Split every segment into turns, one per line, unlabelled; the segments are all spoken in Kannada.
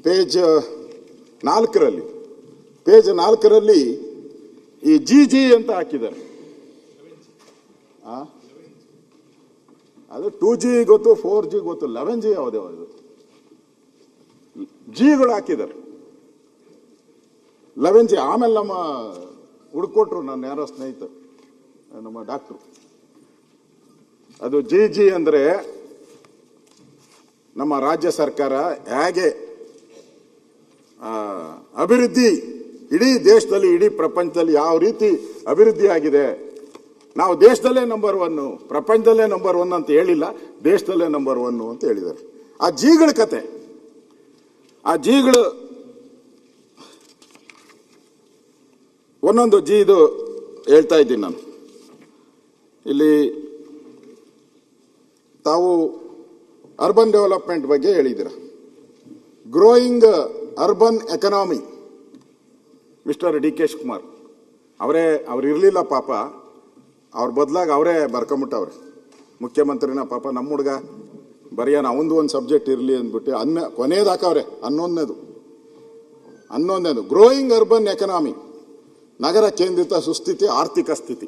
ಪೇಜ್ 4ರಲ್ಲಿ ಈ ಜಿ ಅಂತ ಹಾಕಿದ್ದಾರೆ. ಅದು 2G ಗೊತ್ತು, 4G ಗೊತ್ತು, 11G ಯಾವುದೇ ಜಿಗಳು ಹಾಕಿದ್ದಾರೆ. 11G. ಆಮೇಲೆ ನಮ್ಮ ಹುಡುಕೊಟ್ರು, ನನ್ನ ಯಾರೋ ಸ್ನೇಹಿತರು, ನಮ್ಮ ಡಾಕ್ಟ್ರು, ಅದು ಜಿ ಅಂದರೆ ನಮ್ಮ ರಾಜ್ಯ ಸರ್ಕಾರ ಹೇಗೆ ಅಭಿವೃದ್ಧಿ ಇಡೀ ದೇಶದಲ್ಲಿ, ಇಡೀ ಪ್ರಪಂಚದಲ್ಲಿ ಯಾವ ರೀತಿ ಅಭಿವೃದ್ಧಿ ಆಗಿದೆ. ನಾವು ದೇಶದಲ್ಲೇ ನಂಬರ್ 1, ಪ್ರಪಂಚದಲ್ಲೇ ನಂಬರ್ 1 ಅಂತ ಹೇಳಿಲ್ಲ, ದೇಶದಲ್ಲೇ ನಂಬರ್ 1 ಅಂತ ಹೇಳಿದ್ದಾರೆ. ಆ ಜಿಗಳ ಕತೆ, ಆ ಜಿಗಳು ಒಂದೊಂದು ಜಿದು ಹೇಳ್ತಾ ಇದ್ದೀನಿ ನಾನು. ಇಲ್ಲಿ ತಾವು ಅರ್ಬನ್ ಡೆವಲಪ್ಮೆಂಟ್ ಬಗ್ಗೆ ಹೇಳಿದ್ದೀರ. Growing urban economy, mister D K Shivakumar ಅವ್ರು ಇರಲಿಲ್ಲ ಪಾಪ, ಅವ್ರ ಬದಲಾಗಿ ಅವರೇ ಬರ್ಕೊಂಬಿಟ್ಟವ್ರೆ ಮುಖ್ಯಮಂತ್ರಿನ. ಪಾಪ ನಮ್ಮ ಹುಡುಗ ಬರೆಯೋಣ, ಒಂದು ಸಬ್ಜೆಕ್ಟ್ ಇರಲಿ ಅಂದ್ಬಿಟ್ಟು ಕೊನೆಯದು ಹಾಕವ್ರೆ. 11ನೇದು ಗ್ರೋಯಿಂಗ್ ಅರ್ಬನ್ ಎಕನಾಮಿ, ನಗರ ಕೇಂದ್ರಿತ ಸುಸ್ಥಿತಿ ಆರ್ಥಿಕ ಸ್ಥಿತಿ.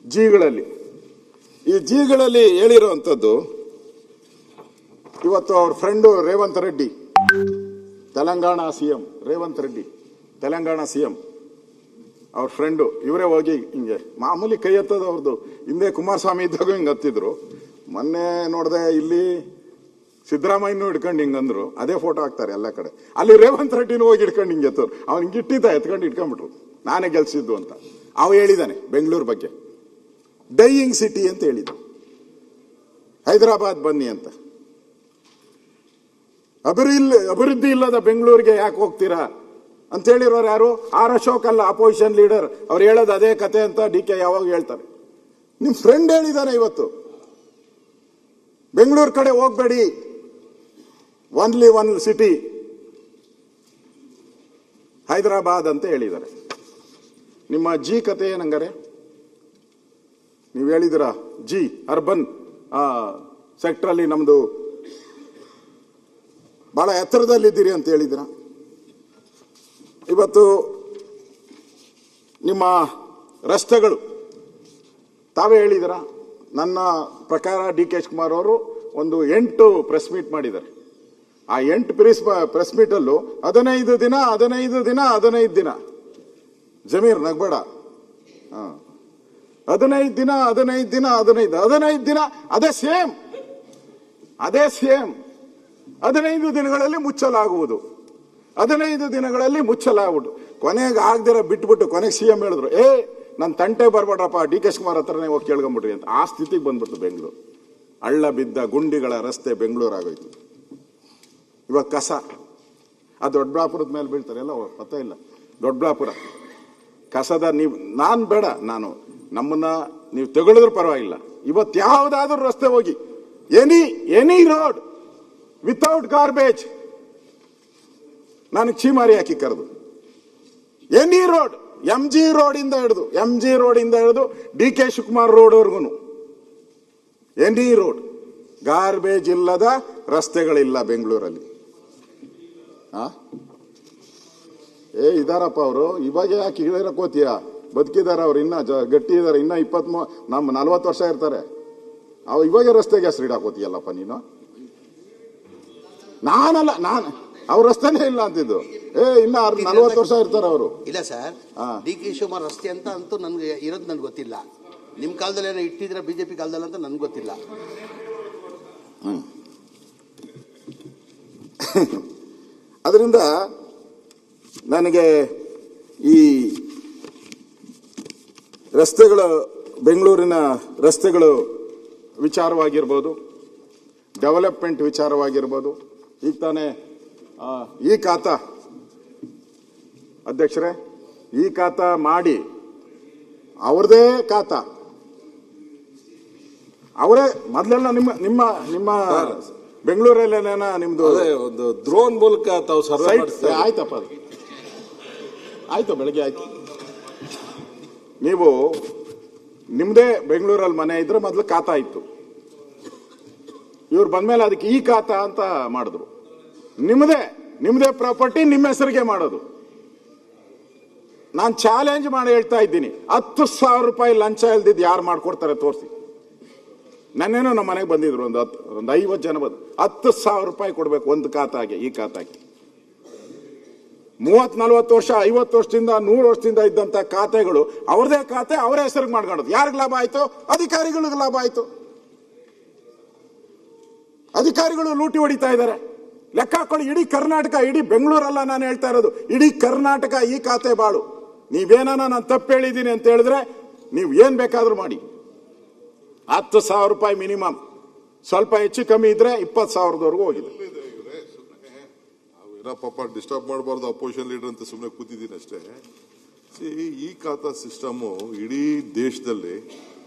ಜಿಗಳಲ್ಲಿ, ಈ ಜಿಗಳಲ್ಲಿ ಹೇಳಿರುವಂಥದ್ದು, ಇವತ್ತು ಅವ್ರ friend Revanth Reddy, Telangana CM Revanth Reddy, Telangana CM, ಅವ್ರ ಫ್ರೆಂಡು ಇವರೇ ಹೋಗಿ ಹಿಂಗೆ ಮಾಮೂಲಿ ಕೈ ಎತ್ತದ ಅವ್ರದ್ದು. ಹಿಂದೆ ಕುಮಾರಸ್ವಾಮಿ ಇದ್ದಾಗ ಹಿಂಗೆ ಹತ್ತಿದ್ರು. ಮೊನ್ನೆ ನೋಡಿದೆ ಇಲ್ಲಿ ಸಿದ್ದರಾಮಯ್ಯನೂ ಹಿಡ್ಕೊಂಡು ಹಿಂಗಂದ್ರು, ಅದೇ ಫೋಟೋ ಹಾಕ್ತಾರೆ ಎಲ್ಲ ಕಡೆ. ಅಲ್ಲಿ ರೇವಂತ್ ರೆಡ್ಡಿನೂ ಹೋಗಿ ಹಿಡ್ಕೊಂಡು ಹಿಂಗೆ ಎತ್ತವ್ರು. ಅವ್ನು ಹಿಂಗೆ ಎತ್ಕೊಂಡು ಇಟ್ಕೊಂಡ್ಬಿಟ್ರು, ನಾನೇ ಗೆಲ್ಸಿದ್ದು ಅಂತ. ಅವ ಹೇಳಿದ್ದಾನೆ ಬೆಂಗಳೂರು ಬಗ್ಗೆ, ಡೈಯಿಂಗ್ ಸಿಟಿ ಅಂತ ಹೇಳಿದ. ಹೈದರಾಬಾದ್ ಬನ್ನಿ ಅಂತ. ಅಭಿವೃದ್ಧಿ ಇಲ್ಲದ ಬೆಂಗಳೂರಿಗೆ ಯಾಕೆ ಹೋಗ್ತೀರಾ ಅಂತ ಹೇಳಿರೋರು ಯಾರು? ಆರ್ ಅಶೋಕ್ ಅಲ್ಲ, ಅಪೋಸಿಷನ್ ಲೀಡರ್. ಅವ್ರು ಹೇಳೋದು ಅದೇ ಕತೆ ಅಂತ ಡಿ ಕೆ ಯಾವಾಗ ಹೇಳ್ತಾರೆ. ನಿಮ್ ಫ್ರೆಂಡ್ ಹೇಳಿದಾನೆ ಇವತ್ತು, ಬೆಂಗಳೂರು ಕಡೆ ಹೋಗ್ಬೇಡಿ, ಓನ್ಲಿ ಒನ್ ಸಿಟಿ ಹೈದರಾಬಾದ್ ಅಂತ ಹೇಳಿದ್ದಾರೆ. ನಿಮ್ಮ ಜಿ ಕತೆ ಏನಂಗಾರೆ? ನೀವು ಹೇಳಿದಿರ ಜಿ ಅರ್ಬನ್ ಸೆಕ್ಟರ್ ಅಲ್ಲಿ ನಮ್ದು ಬಹಳ ಎತ್ತರದಲ್ಲಿದ್ದೀರಿ ಅಂತ ಹೇಳಿದಿರ. ಇವತ್ತು ನಿಮ್ಮ ರಸ್ತೆಗಳು ತಾವೇ ಹೇಳಿದಿರ. ನನ್ನ ಪ್ರಕಾರ ಡಿ ಕೆ ಶಿವಕುಮಾರ್ ಅವರು ಒಂದು 8 ಪ್ರೆಸ್ ಮೀಟ್ ಮಾಡಿದ್ದಾರೆ. ಆ 8 ಪ್ರೆಸ್ ಮೀಟಲ್ಲೂ 15 ದಿನ ಜಮೀರ್ ನಗ್ಬೇಡ, 15 ದಿನ ಅದೇ ಸೇಮ್ 15 ದಿನಗಳಲ್ಲಿ ಮುಚ್ಚಲಾಗುವುದು. 15 ದಿನಗಳಲ್ಲಿ ಮುಚ್ಚಲಾಗ್ಬಿಟ್ಟು ಕೊನೆಗೆ ಆಗದಿರ ಬಿಟ್ಬಿಟ್ಟು ಕೊನೆಗೆ ಸಿಎಂ ಹೇಳಿದ್ರು, ನನ್ನ ತಂಟೆ ಬರ್ಬೇಡ್ರಪ್ಪ, ಡಿ ಕೆ ಶಿವಕುಮಾರ್ ಹತ್ರನೇ ಹೋಗಿ ಕೇಳ್ಕೊಂಬಿಟ್ರಿ ಅಂತ. ಆ ಸ್ಥಿತಿಗೆ ಬಂದ್ಬಿಟ್ಟು ಬೆಂಗಳೂರು. ಹಳ್ಳ ಬಿದ್ದ ಗುಂಡಿಗಳ ರಸ್ತೆ ಬೆಂಗಳೂರು ಆಗೋಯ್ತು. ಇವಾಗ ಕಸ ಆ ದೊಡ್ಡಬಳ್ಳಾಪುರದ ಮೇಲೆ ಬೀಳ್ತಾರೆ, ಎಲ್ಲ ಪತ್ತ ಇಲ್ಲ. ದೊಡ್ಡಬಳ್ಳಾಪುರ ಕಸದ ನಾನು ಬೇಡ, ನಮ್ಮನ್ನ ನೀವು ತೆಗಳಿದ್ರು ಪರವಾಗಿಲ್ಲ. ಇವತ್ತು ಯಾವ್ದಾದ್ರೂ ರಸ್ತೆ ಹೋಗಿ, ಎನಿ ರೋಡ್ ವಿತೌಟ್ ಗಾರ್ಬೇಜ್, ನಾನು ಚೀಮಾರಿ ಹಾಕಿ ಕರೆದು, any road, M G road ಇಂದ ಹಿಡಿದು ಡಿ ಕೆ ಶಿವಕುಮಾರ್ ರೋಡ್ವರೆಗೂ ಎನಿ ರೋಡ್ ಗಾರ್ಬೇಜ್ ಇಲ್ಲದ ರಸ್ತೆಗಳಿಲ್ಲ ಬೆಂಗಳೂರಲ್ಲಿ. ಇದಾರಪ್ಪ ಅವರು. ಇವಾಗ ಯಾಕೆ ಹೇಳಿರಕ್ ಹೋತೀಯ? ಬದುಕಿದಾರ ಅವ್ರು, ಇನ್ನ ಗಟ್ಟಿ ಇದಾರೆ, ಇನ್ನ 40 ವರ್ಷ ಇರ್ತಾರೆ. ಇವಾಗ ರಸ್ತೆಗೆ ಹೆಸರು ಇಡಾಕೋತೀಯಲ್ಲಪ್ಪ ನೀನು. ನಾನು ಅವ್ರ ರಸ್ತೆನೇ ಇಲ್ಲ ಅಂತಿದ್ದು. ಇನ್ನ 40 ವರ್ಷ ಇರ್ತಾರೆ ಅವರು.
ಇಲ್ಲ ಸರ್, ಡಿ ಕೆ ಶಿವಕುಮಾರ್ ರಸ್ತೆ ಅಂತ ಅಂತೂ ನನ್ಗೆ ಇರೋದು ನನ್ಗೆ ಗೊತ್ತಿಲ್ಲ. ನಿಮ್ ಕಾಲದಲ್ಲಿ ಏನೋ ಇಟ್ಟಿದ್ರೆ ಬಿಜೆಪಿ ಕಾಲದಲ್ಲಿ ಅಂತ ನನ್ಗೆ ಗೊತ್ತಿಲ್ಲ.
ಅದರಿಂದ ನನಗೆ ಈ ರಸ್ತೆಗಳು, ಬೆಂಗಳೂರಿನ ರಸ್ತೆಗಳು ವಿಚಾರವಾಗಿರ್ಬೋದು, ಡೆವಲಪ್ಮೆಂಟ್ ವಿಚಾರವಾಗಿರ್ಬೋದು, ಈಗ ತಾನೇ ಈ ಖಾತಾ ಅಧ್ಯಕ್ಷರೇ, ಈ ಖಾತಾ ಮಾಡಿ ಅವ್ರದೇ ಖಾತಾ, ಅವರೇ ಮೊದಲೆಲ್ಲ ನಿಮ್ಮ ಬೆಂಗಳೂರಲ್ಲೇನ ನಿಮ್ದು
ಒಂದು ಡ್ರೋನ್ ಮೂಲಕ ತಾವು ಸರ್ವೆ
ಆಯ್ತಪ್ಪ, ಅದು ಆಯ್ತು, ಬೆಳಗ್ಗೆ ಆಯ್ತು. ನೀವು ನಿಮ್ದೇ ಬೆಂಗಳೂರಲ್ಲಿ ಮನೆ ಇದ್ರೆ ಮೊದಲು ಖಾತಾ ಇತ್ತು. ಇವ್ರು ಬಂದ್ಮೇಲೆ ಅದಕ್ಕೆ ಈ ಖಾತಾ ಅಂತ ಮಾಡಿದ್ರು. ನಿಮ್ಮದೇ ಪ್ರಾಪರ್ಟಿ ನಿಮ್ಮ ಹೆಸರಿಗೆ ಮಾಡೋದು. ನಾನು ಚಾಲೆಂಜ್ ಮಾಡಿ ಹೇಳ್ತಾ ಇದ್ದೀನಿ, 10,000 ರೂಪಾಯಿ ಲಂಚ ಇಲ್ದಿದ್ದು ಯಾರು ಮಾಡ್ಕೊಡ್ತಾರೆ ತೋರಿಸಿ. ನನ್ನೇನೋ ನಮ್ಮ ಮನೆಗೆ ಬಂದಿದ್ರು ಒಂದು 50 ಜನ ಬಂದು 10,000 ರೂಪಾಯಿ ಕೊಡ್ಬೇಕು ಒಂದು ಖಾತಾಗೆ. ಈ ಖಾತಾಗೆ 30-40 ವರ್ಷ 50 ವರ್ಷದಿಂದ 100 ವರ್ಷದಿಂದ ಇದ್ದಂತ ಖಾತೆಗಳು ಅವ್ರದೇ ಖಾತೆ ಅವರ ಹೆಸರಿಗೆ ಮಾಡ್ಕೊಳ್ಳೋದು. ಯಾರಿಗೆ ಲಾಭ ಆಯ್ತು? ಅಧಿಕಾರಿಗಳಿಗೆ ಲಾಭ ಆಯ್ತು. ಅಧಿಕಾರಿಗಳು ಲೂಟಿ ಹೊಡಿತಾ ಇದ್ದಾರೆ. ಲೆಕ್ಕ ಹಾಕೊಳ್ಳಿ, ಇಡೀ ಕರ್ನಾಟಕ, ಇಡೀ ಬೆಂಗಳೂರಲ್ಲ ನಾನು ಹೇಳ್ತಾ ಇರೋದು, ಇಡೀ ಕರ್ನಾಟಕ ಈ ಖಾತೆ ಬಾಳು. ನೀವೇನ ನಾನು ತಪ್ಪು ಹೇಳಿದ್ದೀನಿ ಅಂತ ಹೇಳಿದ್ರೆ ನೀವು ಏನ್ ಬೇಕಾದ್ರೂ ಮಾಡಿ. 10,000 ರೂಪಾಯಿ ಮಿನಿಮಮ್, ಸ್ವಲ್ಪ ಹೆಚ್ಚು ಕಮ್ಮಿ ಇದ್ರೆ 20,000ದವರೆಗೂ ಹೋಗಿದೆ.
ಪಾಪ ಡಿಸ್ಟರ್ಬ್ ಮಾಡಬಾರ್ದು, ಅಪೋಸಿಷನ್ ಲೀಡರ್ ಅಂತ ಸುಮ್ಮನೆ ಕೂತಿದ್ದೀನಿ ಅಷ್ಟೇ. ಈ ಖಾತಾ ಸಿಸ್ಟಮು ಇಡೀ ದೇಶದಲ್ಲಿ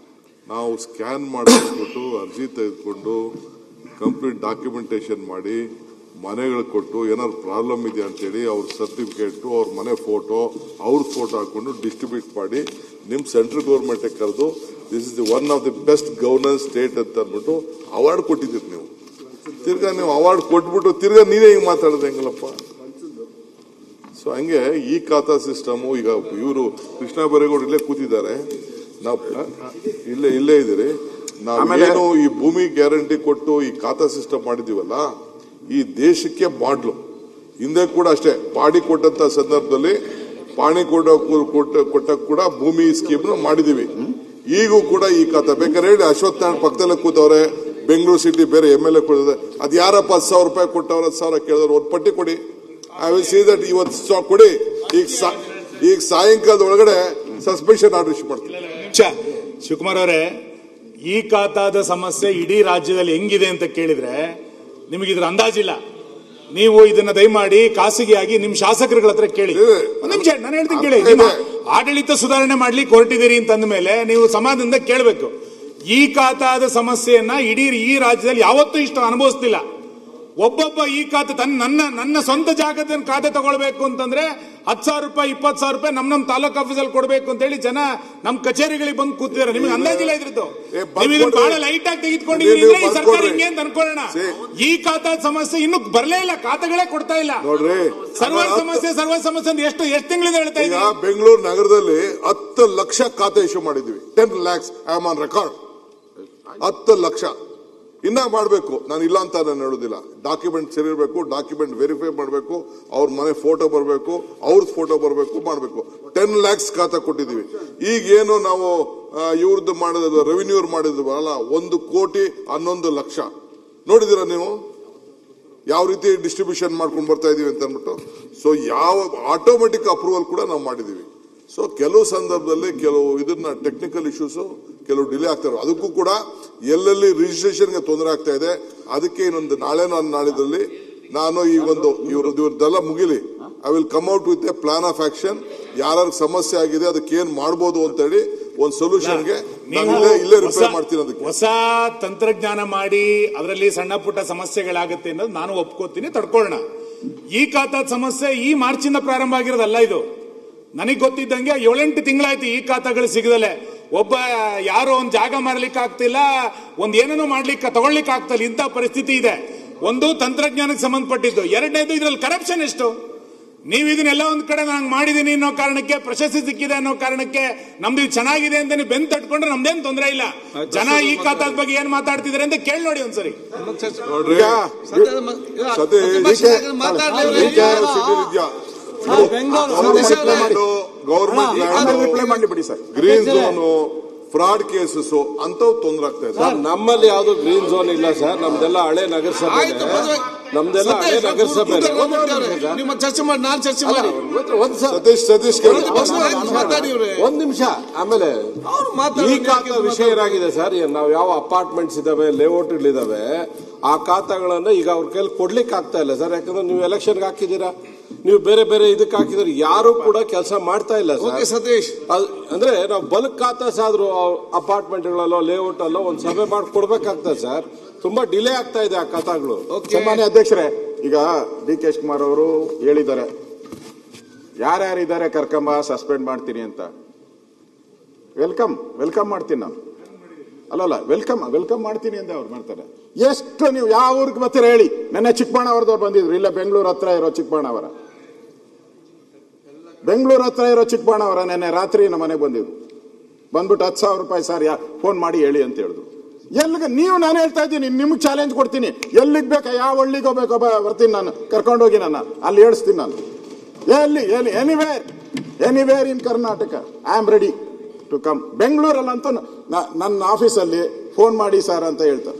ನಾವು ಸ್ಕ್ಯಾನ್ ಮಾಡಿಸ್ಬಿಟ್ಟು ಅರ್ಜಿ ತೆಗೆದುಕೊಂಡು ಕಂಪ್ಲೀಟ್ ಡಾಕ್ಯುಮೆಂಟೇಶನ್ ಮಾಡಿ ಮನೆಗಳು ಕೊಟ್ಟು ಏನಾದ್ರು ಪ್ರಾಬ್ಲಮ್ ಇದೆ ಅಂತೇಳಿ ಅವ್ರ ಸರ್ಟಿಫಿಕೇಟು, ಅವ್ರ ಮನೆ ಫೋಟೋ, ಅವ್ರ ಫೋಟೋ ಹಾಕೊಂಡು ಡಿಸ್ಟ್ರಿಬ್ಯೂಟ್ ಮಾಡಿ ನಿಮ್ಮ ಸೆಂಟ್ರಲ್ ಗೌರ್ಮೆಂಟಿಗೆ ಕರೆದು this is the one of the best governance state ಅಂತ ಅಂದ್ಬಿಟ್ಟು ಅವಾರ್ಡ್ ಕೊಟ್ಟಿದ್ದೀರಿ ನೀವು. ತಿರ್ಗಾ ನೀವು ಅವಾರ್ಡ್ ಕೊಟ್ಬಿಟ್ಟು ತಿರ್ಗಾ ನೀವೇ ಹಿಂಗೆ ಮಾತಾಡೋದು ಹೆಂಗಲ್ಲಪ್ಪ? ಸೊ ಹಂಗೆ ಈ ಖಾತಾ ಸಿಸ್ಟಮು ಈಗ ಇವರು ಕೃಷ್ಣ ಬೈರೇಗೌಡ ಇಲ್ಲೇ ಕೂತಿದ್ದಾರೆ, ನಾವು ಇಲ್ಲೇ ಇದ್ದೀರಿ. ನಾವೇನು ಈ ಭೂಮಿ ಗ್ಯಾರಂಟಿ ಕೊಟ್ಟು ಈ ಖಾತಾ ಸಿಸ್ಟಮ್ ಮಾಡಿದೀವಲ್ಲ, ಈ ದೇಶಕ್ಕೆ ಮಾಡ್ಲು. ಹಿಂದೆ ಕೂಡ ಅಷ್ಟೇ, ಪಾಣಿ ಕೊಟ್ಟಂತ ಸಂದರ್ಭದಲ್ಲಿ ಪಾಣಿ ಕೊಟ್ಟ ಕೂಡ ಭೂಮಿ ಸ್ಕೀಮ್ ಮಾಡಿದೀವಿ. ಈಗೂ ಕೂಡ ಈ ಖಾತಾ ಬೇಕಾದ್ರೆ ಹೇಳಿ, ಅಶ್ವತ್ಥ ನಾರಾಯಣ ಪಕ್ಕದಲ್ಲೇ ಕೂತವ್ರೆ, ಬೆಂಗಳೂರು ಸಿಟಿ ಬೇರೆ MLA ಕೊಡಿದ್ರೆ ಅದು ಯಾರಪ್ಪ 10,000 ರೂಪಾಯಿ ಕೊಟ್ಟವ್ರ 10,000 ಕೇಳಿದ್ರು ಒಂದು ಪಟ್ಟಿ ಕೊಡಿ. ಐ ವಿಲ್ ಸಿ ದಟ್ ಇವತ್ತು ಕೊಡಿ. ಈಗ ಸಾಯಂಕಾಲದ ಒಳಗಡೆ ಸಸ್ಪೆನ್ಷನ್ ಆರ್ಡರ್ ಇಶ್ಯೂ ಮಾಡ್ತೀನಿ.
ಶಿವಕುಮಾರ್ ಅವರೇ, ಈ ಖಾತಾದ ಸಮಸ್ಯೆ ಇಡೀ ರಾಜ್ಯದಲ್ಲಿ ಹೆಂಗಿದೆ ಅಂತ ಕೇಳಿದ್ರೆ ನಿಮಗೆ ಇದ್ರ ಅಂದಾಜಿಲ್ಲ. ನೀವು ಇದನ್ನ ದಯಮಾಡಿ ಖಾಸಗಿಯಾಗಿ ನಿಮ್ ಶಾಸಕರುಗಳ ಹತ್ರ ಕೇಳಿ. ಒಂದ್ ನಿಮಿಷ ನಾನು ಹೇಳ್ತೀನಿ ಕೇಳಿ. ನಿಮ್ಮ ಆಡಳಿತ ಸುಧಾರಣೆ ಮಾಡ್ಲಿಕ್ಕೆ ಹೊರಟಿದ್ದೀರಿ ಅಂತಂದ ಮೇಲೆ ನೀವು ಸಮಾಧಾನದಿಂದ ಕೇಳಬೇಕು. ಈ ಖಾತಾದ ಸಮಸ್ಯೆಯನ್ನ ಇಡೀ ಈ ರಾಜ್ಯದಲ್ಲಿ ಯಾವತ್ತೂ ಇಷ್ಟು ಅನುಭವಿಸ್ತಿಲ್ಲ. ಒಬ್ಬೊಬ್ಬ ಈ ಖಾತೆ ನನ್ನ ಸ್ವಂತ ಜಾಗದ ಖಾತೆ ತಗೊಳ್ಬೇಕು ಅಂತಂದ್ರೆ 10,000 ರೂಪಾಯಿ 20,000 ರೂಪಾಯಿ ನಮ್ಮ ತಾಲೂಕ್ ಆಫೀಸಲ್ಲಿ ಕೊಡ್ಬೇಕು ಅಂತ ಹೇಳಿ ಜನ ನಮ್ಮ ಕಚೇರಿಗಳಿಗೆ ಬಂದು ಕೂತಿದ್ದಾರೆ. ನಿಮಗೆ ಅಂದಾಜಿಲ್ಲ ಇದ್ರದ್ದು. ನೀವು ಬಹಳ ಲೈಟ್ ಆಗಿ ತೆಗೆದುಕೊಂಡಿದ್ದೀರಿ ಈ ಸರ್ಕಾರ ಹಿಂಗೆ ಅಂತ ಅನ್ಕೊಳ್ಳೋಣ. ಈ ಖಾತಾ ಸಮಸ್ಯೆ ಇನ್ನು ಬರಲೇ ಇಲ್ಲ, ಖಾತೆಗಳೇ ಕೊಡ್ತಾ ಇಲ್ಲ.
ನೋಡ್ರಿ,
ಸರ್ವರ್ ಸಮಸ್ಯೆ ಅಂತ ಎಷ್ಟು ತಿಂಗಳಿಂದ ಹೇಳ್ತಾ ಇದ್ದೀವಿ.
ಬೆಂಗಳೂರು ನಗರದಲ್ಲಿ 10 ಲಕ್ಷ ಖಾತೆ ಇಶ್ಯೂ ಮಾಡಿದೀವಿ. 10 lakhs I am on record. 10 lakh ಇನ್ನ ಮಾಡಬೇಕು. ನಾನು ಇಲ್ಲ ಅಂತ ನಾನು ಹೇಳುದಿಲ್ಲ. ಡಾಕ್ಯುಮೆಂಟ್ ಸರಿ ಇರಬೇಕು, ಡಾಕ್ಯುಮೆಂಟ್ ವೆರಿಫೈ ಮಾಡಬೇಕು, ಅವ್ರ ಮನೆ ಫೋಟೋ ಬರಬೇಕು, ಅವ್ರ ಫೋಟೋ ಬರಬೇಕು, ಮಾಡಬೇಕು. 10 lakhs ಖಾತಾ ಕೊಟ್ಟಿದ್ದೀವಿ. ಈಗ ಏನು ನಾವು ಇವ್ರದ್ದು ಮಾಡಿದ ರೆವಿನ್ಯೂ ಮಾಡಿದ್ವಲ್ಲ 1,11,00,000 ನೋಡಿದಿರ ನೀವು ಯಾವ ರೀತಿ ಡಿಸ್ಟ್ರಿಬ್ಯೂಷನ್ ಮಾಡ್ಕೊಂಡು ಬರ್ತಾ ಇದೀವಿ ಅಂತ ಅಂದ್ಬಿಟ್ಟು. ಸೊ ಯಾವ ಆಟೋಮೆಟಿಕ್ ಅಪ್ರೂವಲ್ ಕೂಡ ನಾವು ಮಾಡಿದೀವಿ. ಸೊ ಕೆಲವು ಸಂದರ್ಭದಲ್ಲಿ ಕೆಲವು ಇದನ್ನ ಟೆಕ್ನಿಕಲ್ ಇಶ್ಯೂಸ್ ಕೆಲವು ಡಿಲೇ ಆಗ್ತಾರೆ. ಅದಕ್ಕೂ ಕೂಡ ಎಲ್ಲೆಲ್ಲಿ ರಿಜಿಸ್ಟ್ರೇಷನ್ಗೆ ತೊಂದರೆ ಆಗ್ತಾ ಇದೆ, ಅದಕ್ಕೆ ಇನ್ನೊಂದು ನಾಳಿದ್ರಲ್ಲಿ ನಾನು ಈ ಒಂದು ಇವ್ರದ್ದೆಲ್ಲ ಮುಗಿಲಿ, I will come out with a plan of action. ಯಾರು ಸಮಸ್ಯೆ ಆಗಿದೆ ಅದಕ್ಕೆ ಏನ್ ಮಾಡ್ಬೋದು ಅಂತ ಹೇಳಿ ಒಂದು ಸೊಲ್ಯೂಷನ್ಗೆ ಇಲ್ಲೇ ರಿಪೇರ್ ಮಾಡ್ತೀನಿ. ಅದಕ್ಕೆ
ಹೊಸ ತಂತ್ರಜ್ಞಾನ ಮಾಡಿ ಅದರಲ್ಲಿ ಸಣ್ಣ ಪುಟ್ಟ ಸಮಸ್ಯೆಗಳಾಗುತ್ತೆ ಅನ್ನೋದು ನಾನು ಒಪ್ಕೋತೀನಿ, ತಡ್ಕೊಳ್ಳೋಣ. ಈ ಖಾತಾ ಸಮಸ್ಯೆ ಈ ಮಾರ್ಚಿಂದ ಪ್ರಾರಂಭ ಆಗಿರೋದಲ್ಲ. ಇದು ನನಗೆ ಗೊತ್ತಿದ್ದಂಗೆ 7-8 ತಿಂಗಳಾಯ್ತು ಈ ಖಾತಾಗಳು ಸಿಗದಲೆ. ಒಬ್ಬ ಯಾರೋ ಒಂದು ಜಾಗ ಮಾರ್ಲಿಕ್ಕೆ ಆಗ್ತಿಲ್ಲ, ಒಂದ್ ಏನೇನೋ ಮಾಡ್ಲಿಕ್ಕೆ ತಗೊಳ್ಲಿಕ್ಕೆ ಆಗ್ತಿಲ್ಲ. ಇಂಥ ಪರಿಸ್ಥಿತಿ ಇದೆ. ಒಂದು ತಂತ್ರಜ್ಞಾನಕ್ಕೆ ಸಂಬಂಧಪಟ್ಟಿದ್ದು, ಎರಡನೇದು ಇದ್ರಲ್ಲಿ ಕರಪ್ಷನ್ ಎಷ್ಟು. ನೀವು ಇದನ್ನೆಲ್ಲ ಒಂದ್ ಕಡೆ ನಾನು ಮಾಡಿದೀನಿ ಅನ್ನೋ ಕಾರಣಕ್ಕೆ, ಪ್ರಶಸ್ತಿ ಸಿಕ್ಕಿದೆ ಅನ್ನೋ ಕಾರಣಕ್ಕೆ ನಮ್ದು ಚೆನ್ನಾಗಿದೆ ಅಂತ ನೀವು ಬೆನ್ ತಟ್ಕೊಂಡ್ರೆ ನಮ್ದೇನ್ ತೊಂದರೆ ಇಲ್ಲ. ಜನ ಈ ಖಾತಾದ ಬಗ್ಗೆ ಏನ್ ಮಾತಾಡ್ತಿದಾರೆ ಅಂತ ಕೇಳಿ ನೋಡಿ ಒಂದ್ಸರಿ.
Government green zone, fraud cases ಅಂತವ್ ತೊಂದರೆ ಆಗ್ತಾ ಇದೆ.
ಸರ್ ನಮ್ಮಲ್ಲಿ ಯಾವ್ದು ಗ್ರೀನ್ ಝೋನ್ ಇಲ್ಲ ಸರ್. ನಮ್ದೆಲ್ಲ ಹಳೆ ನಗರಸಭೆ, ನಮ್ದೆಲ್ಲ ಹಳೆ ನಗರಸಭೆ.
ನಿಮ್ಮ ಚರ್ಚೆ ಮಾಡಿ, ನಾನು ಚರ್ಚೆ ಮಾಡಿ.
ಸತೀಶ್
ಒಂದ್ ನಿಮಿಷ. ಆಮೇಲೆ ಈ ಖಾತಾ ವಿಷಯ ಏನಾಗಿದೆ ಸರ್, ನಾವು ಯಾವ ಅಪಾರ್ಟ್ಮೆಂಟ್ಸ್ ಇದಾವೆ, ಲೇಔಟ್ಗಳಿದಾವೆ, ಆ ಖಾತಾಗಳನ್ನ ಈಗ ಅವ್ರ ಕೈಲಿ ಕೊಡ್ಲಿಕ್ಕೆ ಆಗ್ತಾ ಇಲ್ಲ ಸರ್. ಯಾಕಂದ್ರೆ ನೀವು ಎಲೆಕ್ಷನ್ಗೆ ಹಾಕಿದ್ದೀರಾ, ನೀವು ಬೇರೆ ಬೇರೆ ಇದಕ್ಕೆ ಹಾಕಿದ್ರೆ ಯಾರು ಕೂಡ ಕೆಲಸ ಮಾಡ್ತಾ ಇಲ್ಲ ಸರ್.
ಸತೀಶ್,
ಅಂದ್ರೆ ನಾವು ಬಲ್ಕ್ ಖಾತಾಸ್ ಆದ್ರೂ ಅಪಾರ್ಟ್ಮೆಂಟ್ಗಳಲ್ಲೋ ಲೇಔಟ್ ಅಲ್ಲೋ ಒಂದ್ ಸಭೆ ಮಾಡಿ ಕೊಡ್ಬೇಕಾಗ್ತದೆ ಸರ್. ತುಂಬಾ ಡಿಲೇ ಆಗ್ತಾ ಇದೆ ಆ ಖಾತಾಗಳು.
ಸಾಮಾನ್ಯ ಅಧ್ಯಕ್ಷರೇ, ಈಗ DK ಶಿವಕುಮಾರ್ ಅವರು ಹೇಳಿದ್ದಾರೆ ಯಾರ್ಯಾರಿದ್ದಾರೆ ಕರ್ಕೊಂಬ, ಸಸ್ಪೆಂಡ್ ಮಾಡ್ತೀನಿ ಅಂತ. ವೆಲ್ಕಮ್ ಮಾಡ್ತೀನಿ ನಾನು. ಅಲ್ಲಲ್ಲ ವೆಲ್ಕಮ್ ಮಾಡ್ತೀನಿ ಅಂತ ಅವ್ರು ಮಾಡ್ತಾರೆ. ಎಷ್ಟು ನೀವು ಯಾವ ಊರಿಗೆ ಬರ್ತೀರ ಹೇಳಿ. ನೆನ್ನೆ ಚಿಕ್ಕಬಳ್ಳಾವರದವ್ರು ಬಂದಿದ್ರು, ಇಲ್ಲ ಬೆಂಗಳೂರು ಹತ್ರ ಇರೋ ಚಿಕ್ಕಬಳ್ಳಾವರ, ನೆನ್ನೆ ರಾತ್ರಿ ನಮ್ಮ ಮನೆಗೆ ಬಂದಿದ್ರು. ಬಂದ್ಬಿಟ್ಟು 10,000 ರೂಪಾಯಿ ಸರ್ ಫೋನ್ ಮಾಡಿ ಹೇಳಿ ಅಂತ ಹೇಳಿದ್ರು. ಎಲ್ಲಿಗೆ ನೀವು, ನಾನು ಹೇಳ್ತಾ ಇದ್ದೀನಿ, ನಿಮ್ಗೆ ಚಾಲೆಂಜ್ ಕೊಡ್ತೀನಿ. ಎಲ್ಲಿಗೆ ಬೇಕಾ, ಯಾವ ಹಳ್ಳಿಗೆ ಹೋಗ್ಬೇಕೋ ಬರ್ತೀನಿ ನಾನು, ಕರ್ಕೊಂಡೋಗಿ ನನ್ನ ಅಲ್ಲಿ ಹೇಳಿಸ್ತೀನಿ ನಾನು. Anywhere in Karnataka I am ready to come. ಬೆಂಗಳೂರಲ್ಲಂತೂ ನನ್ನ ಆಫೀಸಲ್ಲಿ ಫೋನ್ ಮಾಡಿ ಸರ್ ಅಂತ ಹೇಳ್ತಾರೆ.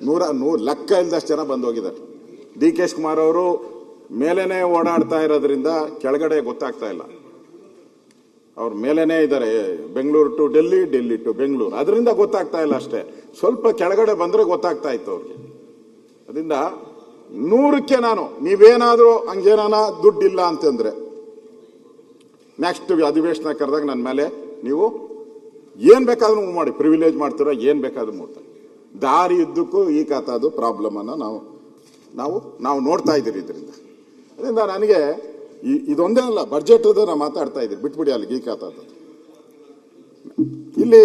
100 ಲೆಕ್ಕ ಇಲ್ದಷ್ಟು ಜನ ಬಂದು ಹೋಗಿದ್ದಾರೆ. ಡಿ ಕೆ ಶಿವಕುಮಾರ್ ಅವರು ಮೇಲೇನೆ ಓಡಾಡ್ತಾ ಇರೋದ್ರಿಂದ ಕೆಳಗಡೆ ಗೊತ್ತಾಗ್ತಾ ಇಲ್ಲ. ಅವ್ರ ಮೇಲೇನೆ ಇದ್ದಾರೆ, ಬೆಂಗಳೂರು ಟು ಡೆಲ್ಲಿ, ಡೆಲ್ಲಿ ಟು ಬೆಂಗಳೂರು, ಅದರಿಂದ ಗೊತ್ತಾಗ್ತಾ ಇಲ್ಲ ಅಷ್ಟೇ. ಸ್ವಲ್ಪ ಕೆಳಗಡೆ ಬಂದ್ರೆ ಗೊತ್ತಾಗ್ತಾ ಇತ್ತು ಅವ್ರಿಗೆ. ಅದರಿಂದ 100ಕ್ಕೆ ನಾನು, ನೀವೇನಾದ್ರೂ ಹಂಗೇನಾನ ದುಡ್ಡಿಲ್ಲ ಅಂತಂದ್ರೆ ನೆಕ್ಸ್ಟ್ ಅಧಿವೇಶನ ಕರೆದಾಗ ನನ್ನ ಮೇಲೆ ನೀವು ಏನ್ ಬೇಕಾದ್ರೂ ಮೂವ್ ಮಾಡಿ, ಪ್ರಿವಿಲೇಜ್ ಮಾಡ್ತೀರಾ, ಏನ್ ಬೇಕಾದ್ರೂ ಮಾಡ್ತಾರೆ. ದಾರಿ ಇದ್ದಕ್ಕೂ ಈ ಖಾತಾದು ಪ್ರಾಬ್ಲಮ್ ಅನ್ನ ನಾವು ನೋಡ್ತಾ ಇದ್ದೀರಿ. ಇದರಿಂದ ನನಗೆ ಇದೊಂದೇ ಅಲ್ಲ, ಬಜೆಟ್ ನಾನು ಮಾತಾಡ್ತಾ ಇದ್ದೀನಿ, ಬಿಟ್ಬಿಡಿ ಅಲ್ಲಿಗೆ ಈ ಖಾತಾದ. ಇಲ್ಲಿ